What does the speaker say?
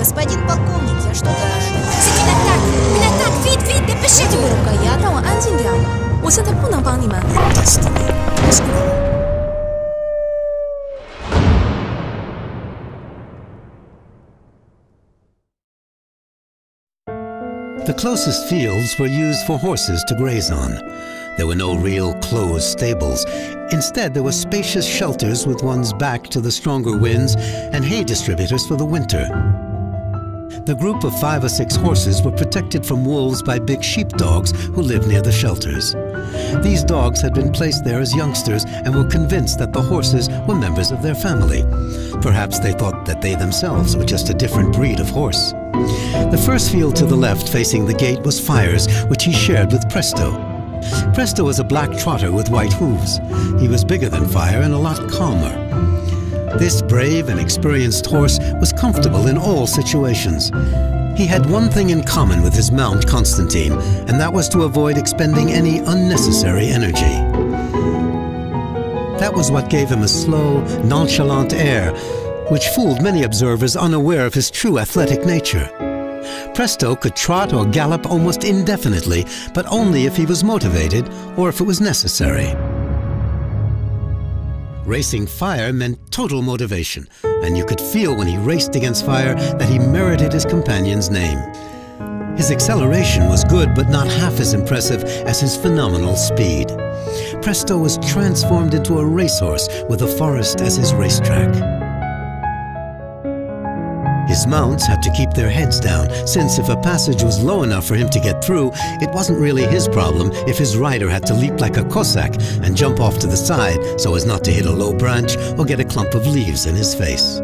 Господин полковник, я что-то... Меня так, вид, напишите! 我的呀，让我安静点，我现在不能帮你们。 Destiny was grown. The closest fields were used for horses to graze on. There were no real closed stables. Instead, there were spacious shelters with one's back to the stronger winds and hay distributors for the winter. The group of 5 or 6 horses were protected from wolves by big sheepdogs who lived near the shelters. These dogs had been placed there as youngsters and were convinced that the horses were members of their family. Perhaps they thought that they themselves were just a different breed of horse. The first field to the left facing the gate was Fire's, which he shared with Presto. Presto was a black trotter with white hooves. He was bigger than Fire and a lot calmer. This brave and experienced horse was comfortable in all situations. He had one thing in common with his mount, Constantine, and that was to avoid expending any unnecessary energy. That was what gave him a slow, nonchalant air, which fooled many observers unaware of his true athletic nature. Presto could trot or gallop almost indefinitely, but only if he was motivated or if it was necessary. Racing Fire meant total motivation, and you could feel when he raced against Fire that he merited his companion's name. His acceleration was good, but not half as impressive as his phenomenal speed. Presto was transformed into a racehorse with the forest as his racetrack. His mounts had to keep their heads down, since if a passage was low enough for him to get through, it wasn't really his problem if his rider had to leap like a Cossack and jump off to the side so as not to hit a low branch or get a clump of leaves in his face.